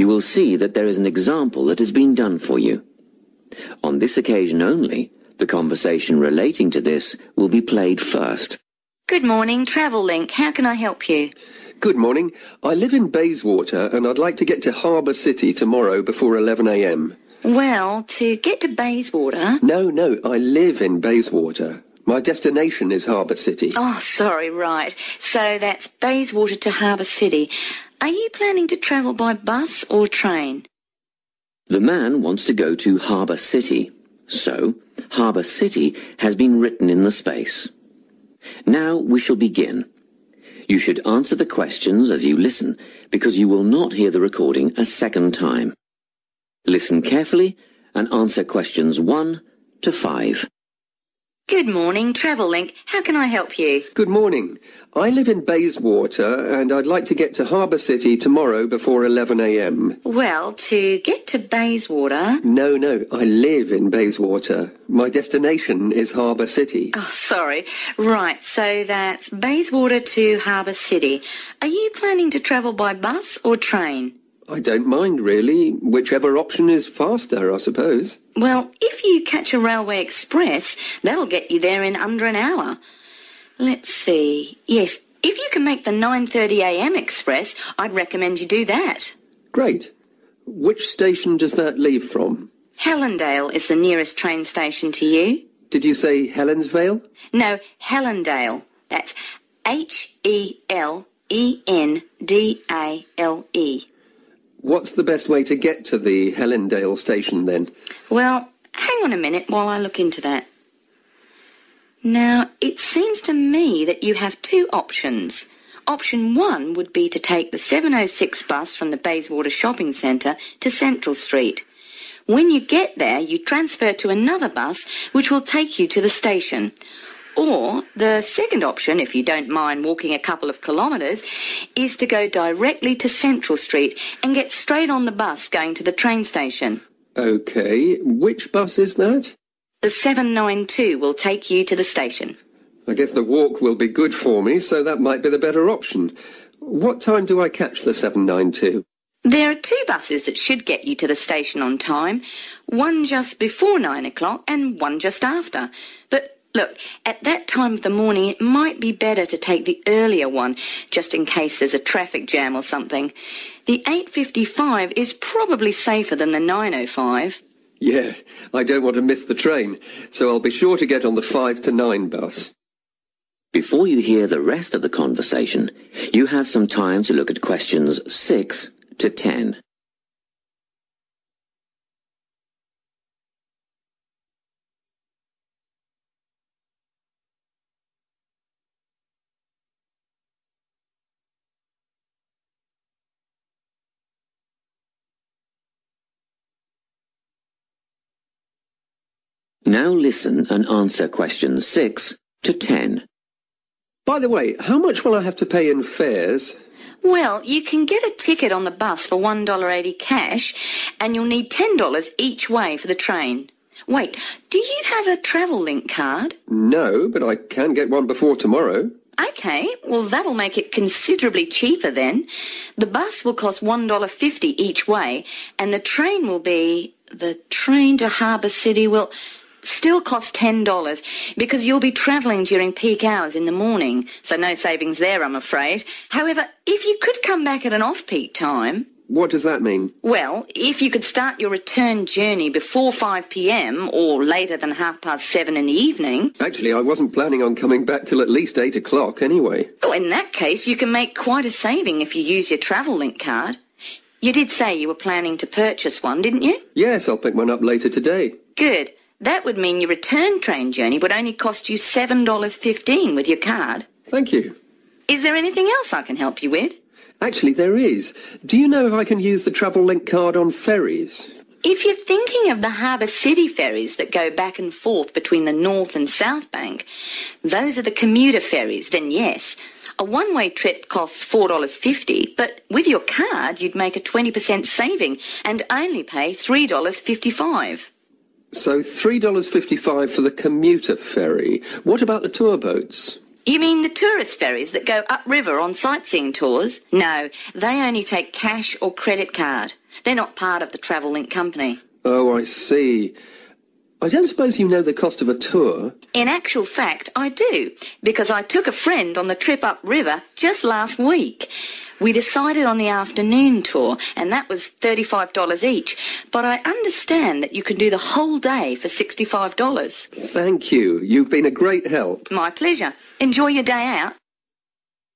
You will see that there is an example that has been done for you. On this occasion only, the conversation relating to this will be played first. Good morning, Travel Link. How can I help you? Good morning. I live in Bayswater and I'd like to get to Harbour City tomorrow before 11 a.m. Well, to get to Bayswater... No, I live in Bayswater. My destination is Harbour City. Oh, sorry, right. So that's Bayswater to Harbour City. Are you planning to travel by bus or train? The man wants to go to Harbour City, so Harbour City has been written in the space. Now we shall begin. You should answer the questions as you listen, because you will not hear the recording a second time. Listen carefully and answer questions 1 to 5. Good morning, Travel Link. How can I help you? Good morning. I live in Bayswater and I'd like to get to Harbour City tomorrow before 11 a.m. Well, to get to Bayswater... No, I live in Bayswater. My destination is Harbour City. Oh, sorry. Right, so that's Bayswater to Harbour City. Are you planning to travel by bus or train? I don't mind, really. Whichever option is faster, I suppose. Well, if you catch a railway express, that'll get you there in under an hour. Let's see. Yes, if you can make the 9:30 a.m. express, I'd recommend you do that. Great. Which station does that leave from? Helendale is the nearest train station to you. Did you say Helensvale? No, Helendale. That's Helendale. What's the best way to get to the Helendale station, then? Well, hang on a minute while I look into that. Now, it seems to me that you have two options. Option 1 would be to take the 7:06 bus from the Bayswater Shopping Centre to Central Street. When you get there, you transfer to another bus, which will take you to the station. Or the second option, if you don't mind walking a couple of kilometres, is to go directly to Central Street and get straight on the bus going to the train station. OK. Which bus is that? The 792 will take you to the station. I guess the walk will be good for me, so that might be the better option. What time do I catch the 792? There are two buses that should get you to the station on time. One just before 9 o'clock and one just after. But look, at that time of the morning, it might be better to take the earlier one, just in case there's a traffic jam or something. The 8:55 is probably safer than the 9:05. Yeah, I don't want to miss the train, so I'll be sure to get on the 5 to 9 bus. Before you hear the rest of the conversation, you have some time to look at questions 6 to 10. Now listen and answer questions 6 to 10. By the way, how much will I have to pay in fares? Well, you can get a ticket on the bus for $1.80 cash, and you'll need $10 each way for the train. Wait, do you have a Travel Link card? No, but I can get one before tomorrow. OK, well, that'll make it considerably cheaper then. The bus will cost $1.50 each way, and the train will be... The train to Harbour City will... still cost $10 because you'll be travelling during peak hours in the morning, so no savings there, I'm afraid. However, if you could come back at an off-peak time... What does that mean? Well, if you could start your return journey before 5 p.m. or later than 7:30 in the evening... Actually, I wasn't planning on coming back till at least 8 o'clock anyway. Oh, in that case, you can make quite a saving if you use your Travel Link card. You did say you were planning to purchase one, didn't you? Yes, I'll pick one up later today. Good. That would mean your return train journey would only cost you $7.15 with your card. Thank you. Is there anything else I can help you with? Actually, there is. Do you know if I can use the Travel Link card on ferries? If you're thinking of the Harbour City ferries that go back and forth between the North and South Bank, those are the commuter ferries, then yes. A one-way trip costs $4.50, but with your card you'd make a 20% saving and only pay $3.55. So $3.55 for the commuter ferry. What about the tour boats? You mean the tourist ferries that go upriver on sightseeing tours? No, they only take cash or credit card. They're not part of the Travel Link company. Oh, I see. I don't suppose you know the cost of a tour? In actual fact, I do, because I took a friend on the trip upriver just last week. We decided on the afternoon tour, and that was $35 each, but I understand that you can do the whole day for $65. Thank you. You've been a great help. My pleasure. Enjoy your day out.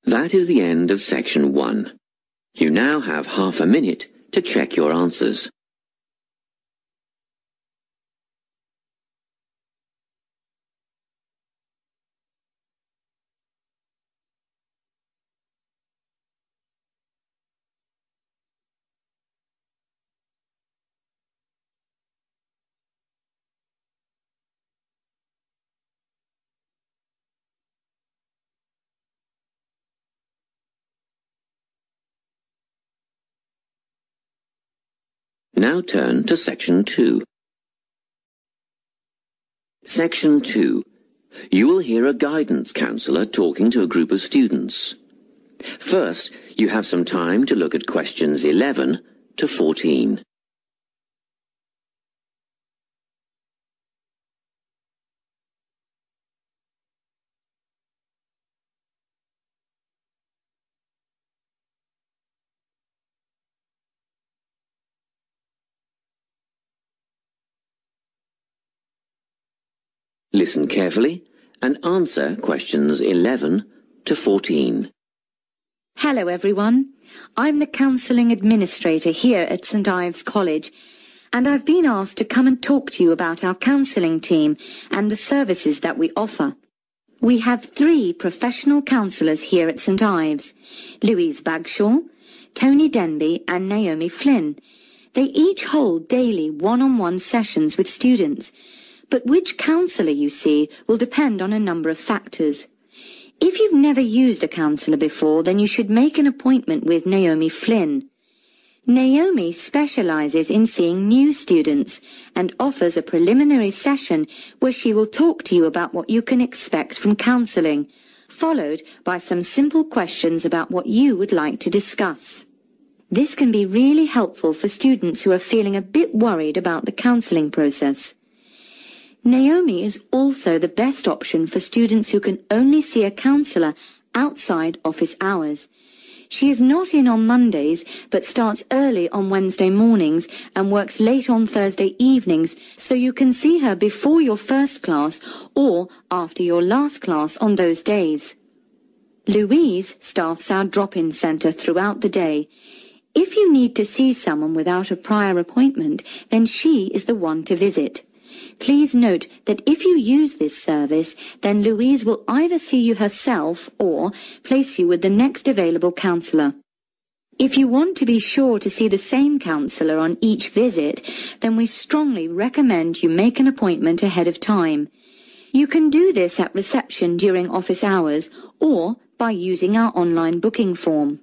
That is the end of section 1. You now have half a minute to check your answers. Now turn to section 2. Section 2. You will hear a guidance counsellor talking to a group of students. First, you have some time to look at questions 11 to 14. Listen carefully and answer questions 11 to 14. Hello everyone. I'm the Counselling Administrator here at St Ives College, and I've been asked to come and talk to you about our counselling team and the services that we offer. We have 3 professional counsellors here at St Ives: Louise Bagshaw, Tony Denby and Naomi Flynn. They each hold daily one-on-one sessions with students, but which counsellor you see will depend on a number of factors. If you've never used a counsellor before, then you should make an appointment with Naomi Flynn. Naomi specialises in seeing new students and offers a preliminary session where she will talk to you about what you can expect from counselling, followed by some simple questions about what you would like to discuss. This can be really helpful for students who are feeling a bit worried about the counselling process. Naomi is also the best option for students who can only see a counsellor outside office hours. She is not in on Mondays, but starts early on Wednesday mornings and works late on Thursday evenings, so you can see her before your first class or after your last class on those days. Louise staffs our drop-in centre throughout the day. If you need to see someone without a prior appointment, then she is the one to visit. Please note that if you use this service, then Louise will either see you herself or place you with the next available counsellor. If you want to be sure to see the same counsellor on each visit, then we strongly recommend you make an appointment ahead of time. You can do this at reception during office hours or by using our online booking form.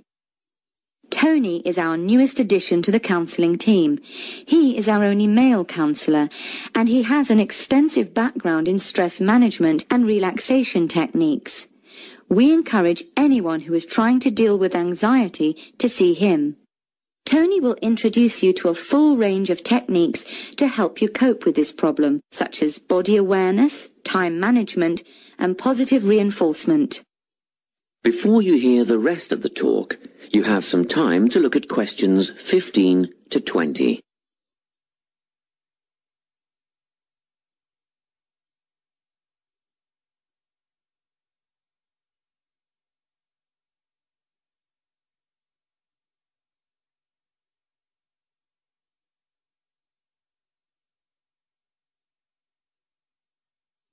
Tony is our newest addition to the counselling team. He is our only male counsellor, and he has an extensive background in stress management and relaxation techniques. We encourage anyone who is trying to deal with anxiety to see him. Tony will introduce you to a full range of techniques to help you cope with this problem, such as body awareness, time management, and positive reinforcement. Before you hear the rest of the talk, you have some time to look at questions 15 to 20.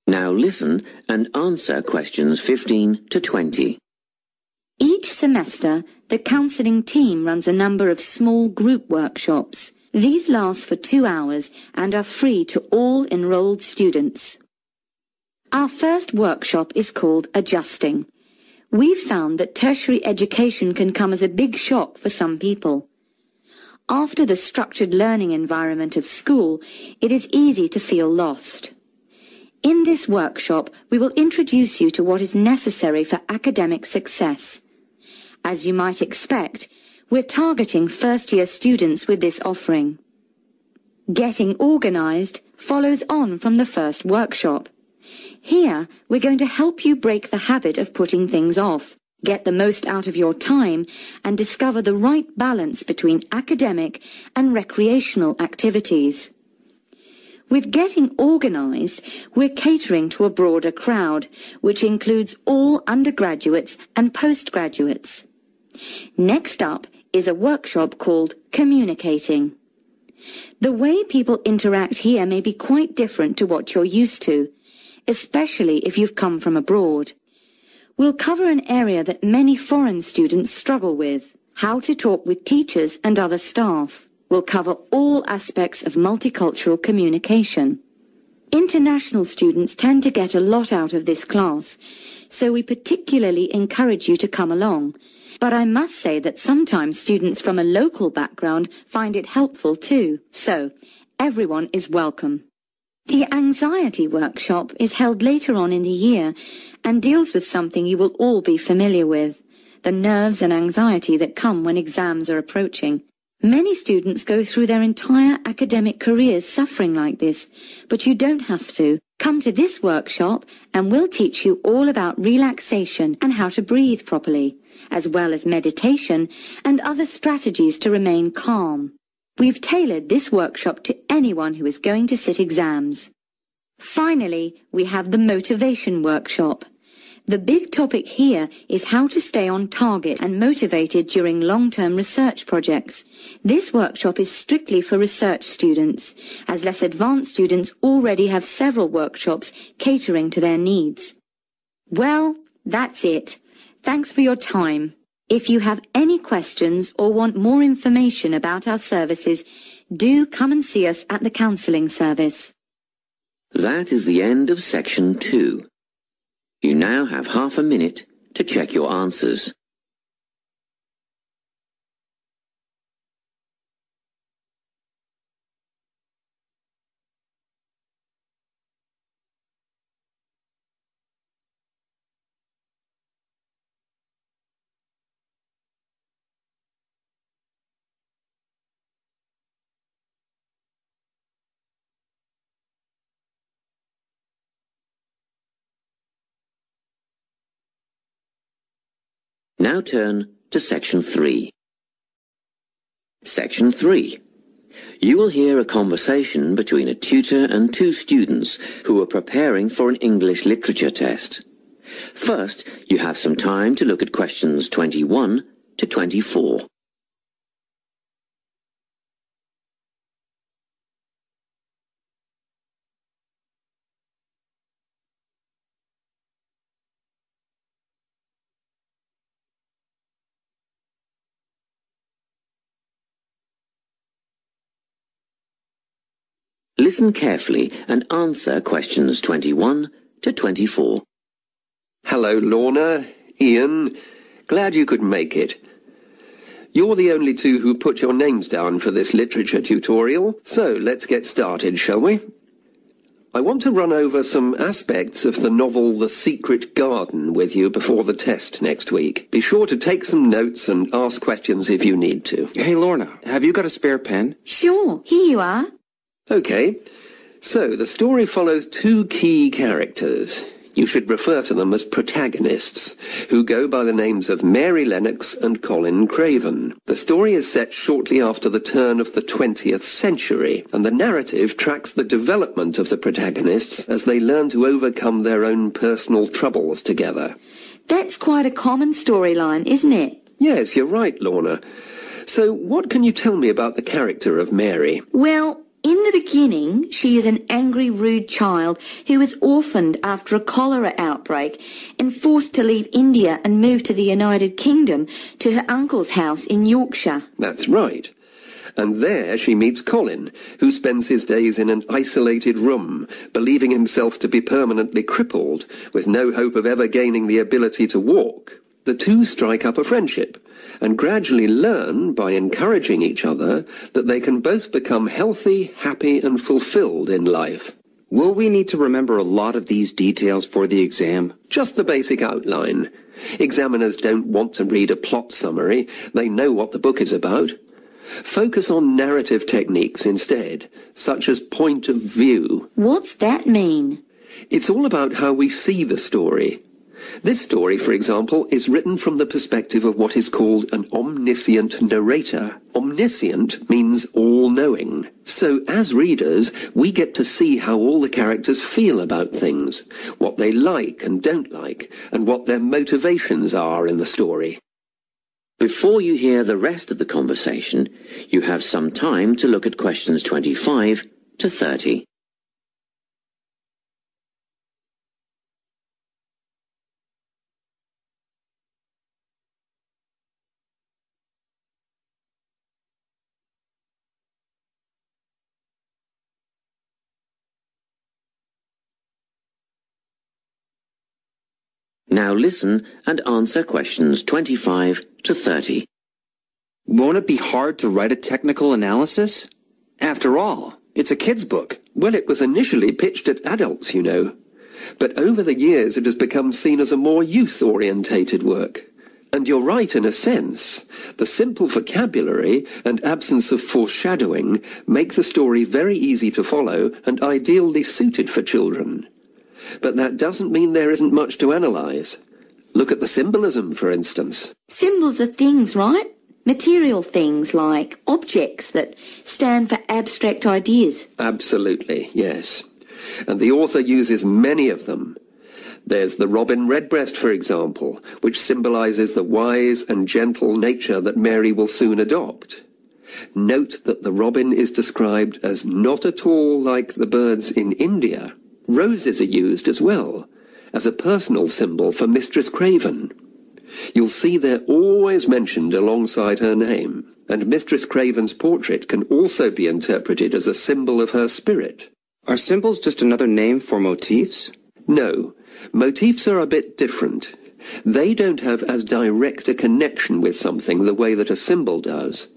Now listen and answer questions 15 to 20. Each semester, the counselling team runs a number of small group workshops. These last for 2 hours and are free to all enrolled students. Our first workshop is called Adjusting. We've found that tertiary education can come as a big shock for some people. After the structured learning environment of school, it is easy to feel lost. In this workshop, we will introduce you to what is necessary for academic success. As you might expect, we're targeting first-year students with this offering. Getting organised follows on from the first workshop. Here, we're going to help you break the habit of putting things off, get the most out of your time, and discover the right balance between academic and recreational activities. With Getting Organised, we're catering to a broader crowd, which includes all undergraduates and postgraduates. Next up is a workshop called Communicating. The way people interact here may be quite different to what you're used to, especially if you've come from abroad. We'll cover an area that many foreign students struggle with, how to talk with teachers and other staff. We'll cover all aspects of multicultural communication. International students tend to get a lot out of this class, so we particularly encourage you to come along. But I must say that sometimes students from a local background find it helpful too, so everyone is welcome. The anxiety workshop is held later on in the year and deals with something you will all be familiar with, the nerves and anxiety that come when exams are approaching. Many students go through their entire academic careers suffering like this, but you don't have to. Come to this workshop and we'll teach you all about relaxation and how to breathe properly, as well as meditation and other strategies to remain calm. We've tailored this workshop to anyone who is going to sit exams. Finally, we have the motivation workshop. The big topic here is how to stay on target and motivated during long-term research projects. This workshop is strictly for research students, as less advanced students already have several workshops catering to their needs. Well, that's it. Thanks for your time. If you have any questions or want more information about our services, do come and see us at the counselling service. That is the end of section 2. You now have half a minute to check your answers. Now turn to section 3. Section 3. You will hear a conversation between a tutor and 2 students who are preparing for an English literature test. First, you have some time to look at questions 21 to 24. Listen carefully and answer questions 21 to 24. Hello, Lorna, Ian. Glad you could make it. You're the only 2 who put your names down for this literature tutorial, so let's get started, shall we? I want to run over some aspects of the novel The Secret Garden with you before the test next week. Be sure to take some notes and ask questions if you need to. Hey, Lorna, have you got a spare pen? Sure, here you are. Okay, so the story follows 2 key characters. You should refer to them as protagonists, who go by the names of Mary Lennox and Colin Craven. The story is set shortly after the turn of the 20th century, and the narrative tracks the development of the protagonists as they learn to overcome their own personal troubles together. That's quite a common storyline, isn't it? Yes, you're right, Lorna. So what can you tell me about the character of Mary? Well, in the beginning, she is an angry, rude child who was orphaned after a cholera outbreak and forced to leave India and move to the United Kingdom to her uncle's house in Yorkshire. That's right. And there she meets Colin, who spends his days in an isolated room, believing himself to be permanently crippled, with no hope of ever gaining the ability to walk. The 2 strike up a friendship, and gradually learn, by encouraging each other, that they can both become healthy, happy and fulfilled in life. Will we need to remember a lot of these details for the exam? Just the basic outline. Examiners don't want to read a plot summary. They know what the book is about. Focus on narrative techniques instead, such as point of view. What's that mean? It's all about how we see the story. This story, for example, is written from the perspective of what is called an omniscient narrator. Omniscient means all-knowing. So, as readers, we get to see how all the characters feel about things, what they like and don't like, and what their motivations are in the story. Before you hear the rest of the conversation, you have some time to look at questions 25 to 30. Now listen and answer questions 25 to 30. Won't it be hard to write a technical analysis? After all, it's a kid's book. Well, it was initially pitched at adults, you know. But over the years it has become seen as a more youth-orientated work. And you're right in a sense. The simple vocabulary and absence of foreshadowing make the story very easy to follow and ideally suited for children. But that doesn't mean there isn't much to analyse. Look at the symbolism, for instance. Symbols are things, right? Material things like objects that stand for abstract ideas. Absolutely, yes. And the author uses many of them. There's the robin redbreast, for example, which symbolises the wise and gentle nature that Mary will soon adopt. Note that the robin is described as not at all like the birds in India. Roses are used as well, as a personal symbol for Mistress Craven. You'll see they're always mentioned alongside her name, and Mistress Craven's portrait can also be interpreted as a symbol of her spirit. Are symbols just another name for motifs? No, motifs are a bit different. They don't have as direct a connection with something the way that a symbol does.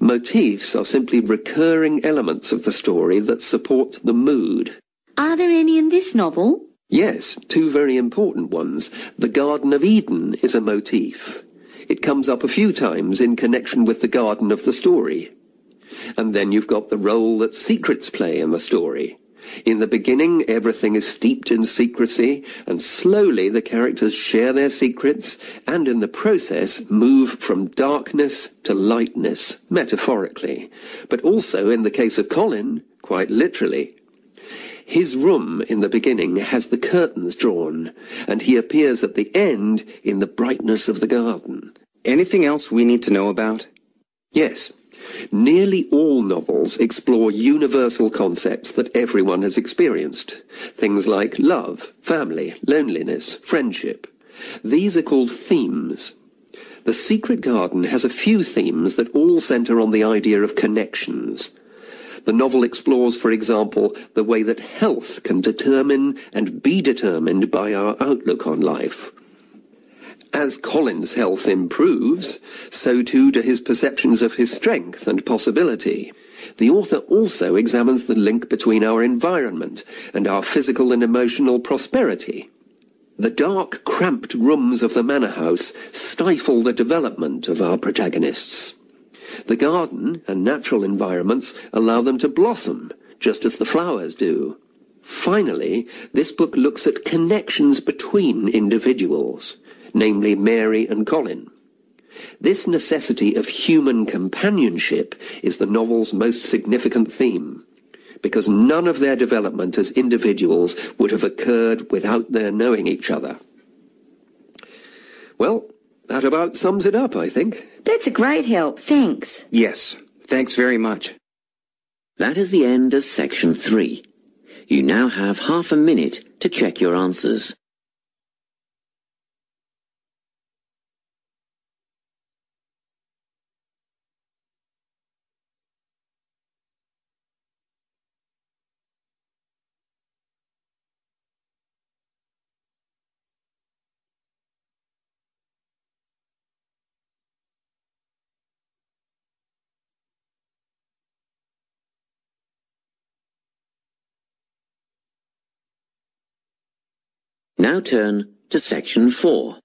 Motifs are simply recurring elements of the story that support the mood. Are there any in this novel? Yes, two very important ones. The Garden of Eden is a motif. It comes up a few times in connection with the garden of the story. And then you've got the role that secrets play in the story. In the beginning, everything is steeped in secrecy, and slowly the characters share their secrets, and in the process move from darkness to lightness, metaphorically, but also, in the case of Colin, quite literally. His room in the beginning has the curtains drawn, and he appears at the end in the brightness of the garden. Anything else we need to know about? Yes. Nearly all novels explore universal concepts that everyone has experienced. Things like love, family, loneliness, friendship. These are called themes. The Secret Garden has a few themes that all centre on the idea of connections. The novel explores, for example, the way that health can determine and be determined by our outlook on life. As Colin's health improves, so too do his perceptions of his strength and possibility. The author also examines the link between our environment and our physical and emotional prosperity. The dark, cramped rooms of the manor house stifle the development of our protagonists. The garden and natural environments allow them to blossom, just as the flowers do. Finally, this book looks at connections between individuals, namely Mary and Colin. This necessity of human companionship is the novel's most significant theme, because none of their development as individuals would have occurred without their knowing each other. Well, that about sums it up, I think. That's a great help, thanks. Yes, thanks very much. That is the end of section 3. You now have half a minute to check your answers. Now turn to Section 4.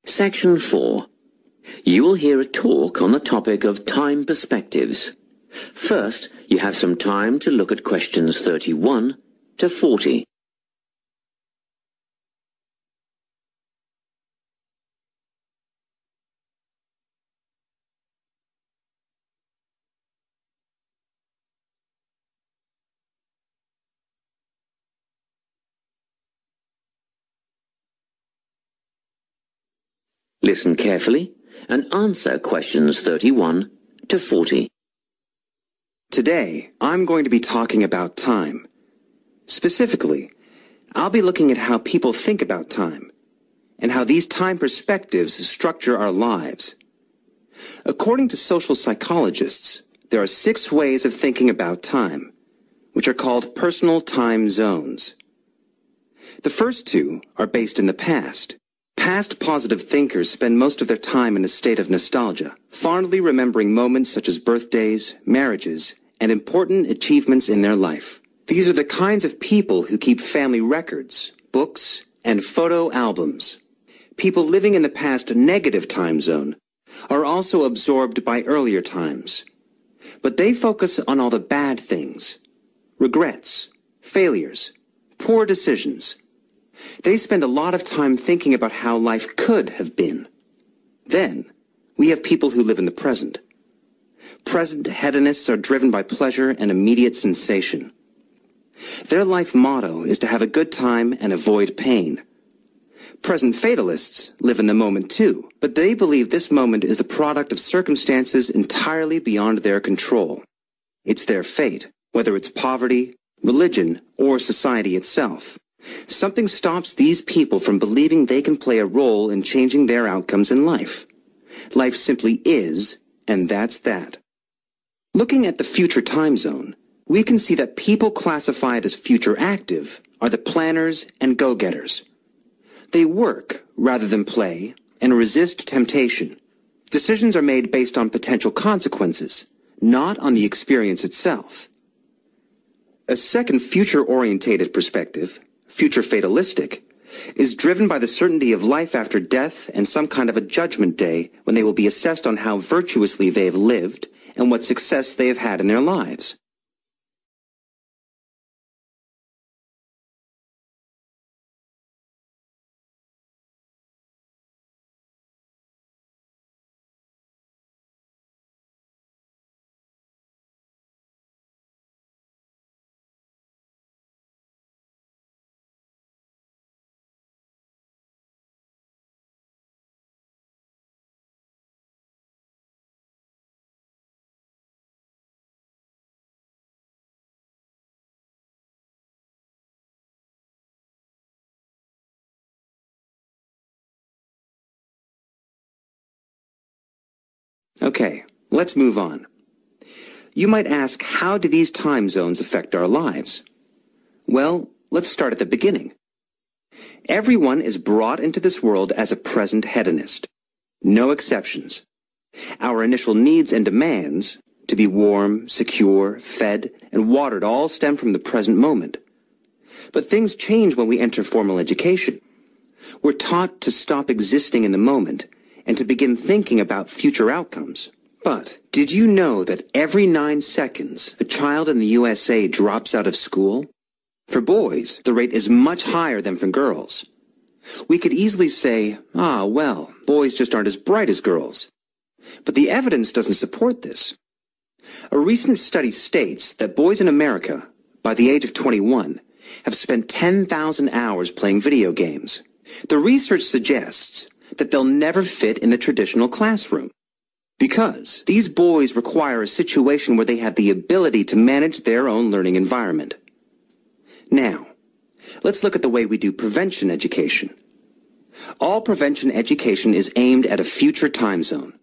Section 4. You will hear a talk on the topic of time perspectives. First, you have some time to look at questions 31 to 40. Listen carefully and answer questions 31 to 40. Today, I'm going to be talking about time. Specifically, I'll be looking at how people think about time and how these time perspectives structure our lives. According to social psychologists, there are 6 ways of thinking about time, which are called personal time zones. The first 2 are based in the past. Past positive thinkers spend most of their time in a state of nostalgia, fondly remembering moments such as birthdays, marriages, and important achievements in their life. These are the kinds of people who keep family records, books, and photo albums. People living in the past negative time zone are also absorbed by earlier times. But they focus on all the bad things, regrets, failures, poor decisions. They spend a lot of time thinking about how life could have been. Then, we have people who live in the present. Present hedonists are driven by pleasure and immediate sensation. Their life motto is to have a good time and avoid pain. Present fatalists live in the moment too, but they believe this moment is the product of circumstances entirely beyond their control. It's their fate, whether it's poverty, religion, or society itself. Something stops these people from believing they can play a role in changing their outcomes in life. Life simply is, and that's that. Looking at the future time zone, we can see that people classified as future active are the planners and go-getters. They work rather than play and resist temptation. Decisions are made based on potential consequences, not on the experience itself. A second future-orientated perspective, future fatalistic, is driven by the certainty of life after death and some kind of a judgment day when they will be assessed on how virtuously they have lived and what success they have had in their lives. Okay, let's move on. You might ask, how do these time zones affect our lives? Well, let's start at the beginning. Everyone is brought into this world as a present hedonist. No exceptions. Our initial needs and demands, to be warm, secure, fed, and watered, all stem from the present moment. But things change when we enter formal education. We're taught to stop existing in the moment and to begin thinking about future outcomes. But did you know that every 9 seconds a child in the USA drops out of school? For boys, the rate is much higher than for girls. We could easily say, well, boys just aren't as bright as girls. But the evidence doesn't support this. A recent study states that boys in America, by the age of 21, have spent 10,000 hours playing video games. The research suggests that they'll never fit in the traditional classroom, because these boys require a situation where they have the ability to manage their own learning environment. Now, let's look at the way we do prevention education. All prevention education is aimed at a future time zone.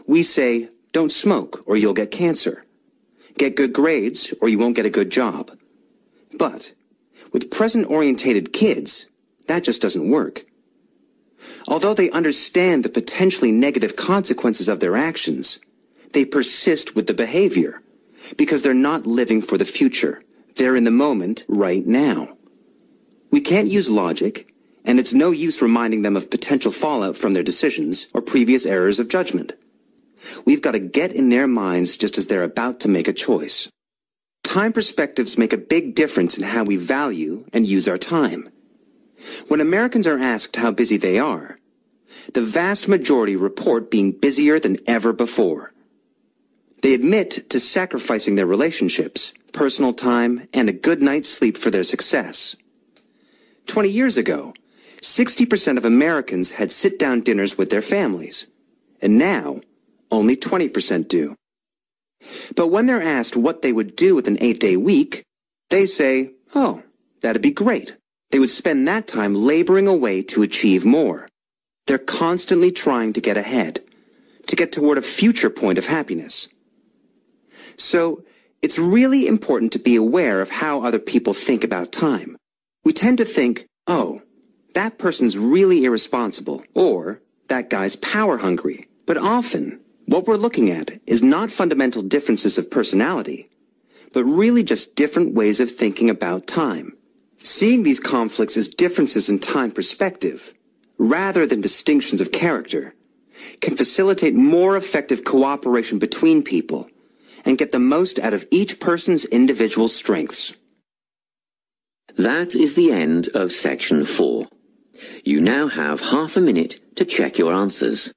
We say, don't smoke or you'll get cancer. Get good grades or you won't get a good job. But with present-orientated kids, that just doesn't work. Although they understand the potentially negative consequences of their actions, they persist with the behavior because they're not living for the future. They're in the moment right now. We can't use logic, and it's no use reminding them of potential fallout from their decisions or previous errors of judgment. We've got to get in their minds just as they're about to make a choice. Time perspectives make a big difference in how we value and use our time. When Americans are asked how busy they are, the vast majority report being busier than ever before. They admit to sacrificing their relationships, personal time, and a good night's sleep for their success. 20 years ago, 60% of Americans had sit-down dinners with their families, and now only 20% do. But when they're asked what they would do with an 8-day week, they say, oh, that'd be great. They would spend that time laboring away to achieve more. They're constantly trying to get ahead, to get toward a future point of happiness. So, it's really important to be aware of how other people think about time. We tend to think, oh, that person's really irresponsible, or that guy's power hungry. But often, what we're looking at is not fundamental differences of personality, but really just different ways of thinking about time. Seeing these conflicts as differences in time perspective, rather than distinctions of character, can facilitate more effective cooperation between people and get the most out of each person's individual strengths. That is the end of section 4. You now have half a minute to check your answers.